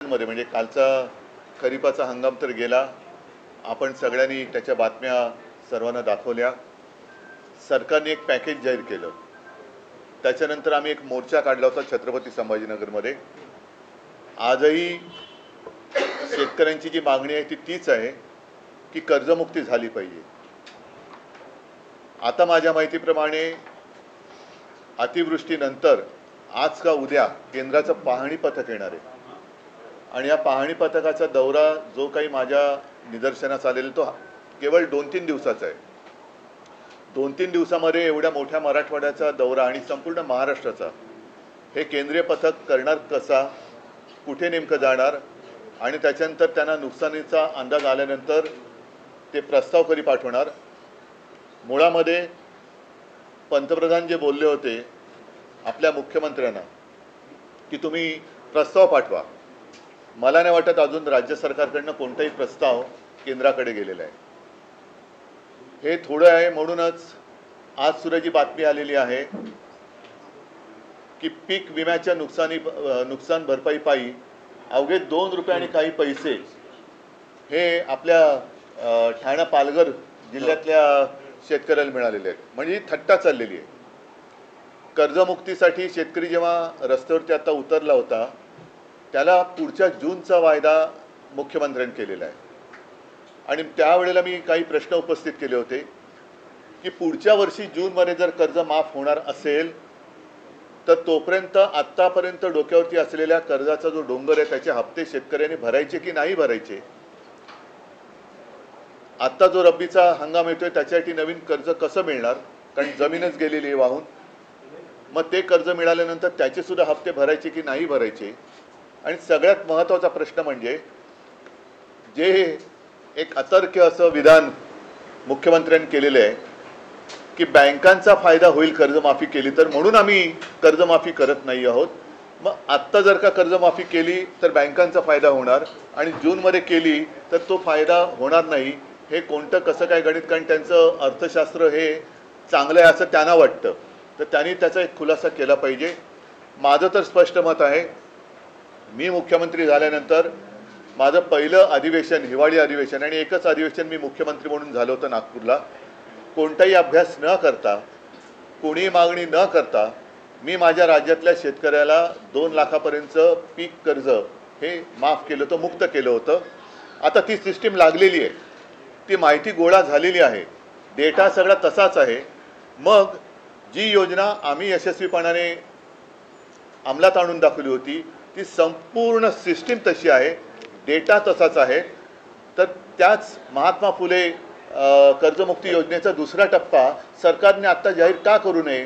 दिवसांमध्ये म्हणजे कालचा खरीपाचा हंगाम तर गेला, आपण सगळ्यांनी त्याच्या बातम्या सर्वांना दाखवल्या. सरकारने एक पॅकेज जाहीर केलं. त्याच्यानंतर आम्ही एक मोर्चा काढला होता छत्रपती संभाजीनगरमध्ये. आजही शेतकऱ्यांची जी मागणी आहे ती तीच आहे की कर्जमुक्ती झाली पाहिजे. आता माझ्या माहितीप्रमाणे अतिवृष्टीनंतर आज का उद्या केंद्राचं पाहणी पथक येणार आहे आणि या पाहणी पथकाचा दौरा जो काही माझ्या निदर्शनास आलेला तो केवळ 2-3 दिवसाचा आहे. 2-3 दिवसामध्ये एवढ्या मोठ्या मराठवाड्याचा दौरा आणि संपूर्ण महाराष्ट्राचा हे केंद्रीय पथक करणार कसा, कुठे नेमकं जाणार आणि त्याच्यानंतर त्यांना नुकसानीचा अंदाज आल्यानंतर ते प्रस्ताव कधी पाठवणार. मुळामध्ये पंतप्रधान जे बोलले होते आपल्या मुख्यमंत्र्यांना की तुम्ही प्रस्ताव पाठवा, मला नाही वाटत अजून राज्य सरकारकडनं कोणताही प्रस्ताव केंद्राकडे गेलेला आहे. हे थोडं आहे म्हणूनच आज सुद्धा जी बातमी आलेली आहे की पीक विम्याच्या नुकसान भरपाईपायी अवघे 2 रुपये आणि काही पैसे हे आपल्या ठाणे पालघर जिल्ह्यातल्या शेतकऱ्याला मिळालेले आहेत. म्हणजे ही थट्टा चाललेली आहे. कर्जमुक्तीसाठी शेतकरी जेव्हा रस्त्यावरती आता उतरला होता त्याला पुढच्या जूनचा वायदा मुख्यमंत्र्यांनी केलेला आहे आणि त्यावेळेला मी काही प्रश्न उपस्थित केले होते की पुढच्या वर्षी जूनमध्ये जर कर्ज माफ होणार असेल तर तोपर्यंत आत्तापर्यंत डोक्यावरती असलेल्या कर्जाचा जो डोंगर आहे त्याचे हप्ते शेतकऱ्यांनी भरायचे की नाही भरायचे. आत्ता जो रब्बीचा हंगाम येतोय त्याच्यासाठी नवीन कर्ज कसं मिळणार, कारण जमीनच गेलेली आहे वाहून. मग ते कर्ज मिळाल्यानंतर त्याचे सुद्धा हप्ते भरायचे की नाही भरायचे. आणि सगळ्यात महत्त्वाचा प्रश्न म्हणजे जे एक अतर्क्य असं विधान मुख्यमंत्र्यांनी केलेलं आहे की बँकांचा फायदा होईल कर्जमाफी केली तर, म्हणून आम्ही कर्जमाफी करत नाही आहोत. मग आत्ता जर का कर्जमाफी केली तर बँकांचा फायदा होणार आणि जूनमध्ये केली तर तो फायदा होणार नाही. हे कोणतं कसं काय गणित, कारण त्यांचं अर्थशास्त्र हे चांगलं आहे असं त्यांना वाटतं, तर त्यांनी त्याचा एक खुलासा केला पाहिजे. माझं तर स्पष्ट मत आहे, मी मुख्यमंत्री झाल्यानंतर माझं पहिलं अधिवेशन हिवाळी अधिवेशन आणि एकच अधिवेशन मी मुख्यमंत्री म्हणून झालं होतं नागपूरला. कोणताही अभ्यास न करता, कोणी मागणी न करता मी माझ्या राज्यातल्या शेतकऱ्याला 2 लाखापर्यंतचं पीक कर्ज हे माफ केलं होतं, मुक्त केलं होतं. आता ती सिस्टीम लागलेली आहे, ती माहिती गोळा झालेली आहे, डेटा सगळा तसाच आहे. मग जी योजना आम्ही यशस्वीपणाने अंमलात आणून दाखवली होती ती संपूर्ण सिस्टीम तशी आहे, डेटा तसाच आहे. तर त्याच महात्मा फुले कर्जमुक्ती योजनेचा दुसरा टप्पा सरकारने आत्ता जाहीर का करू नये.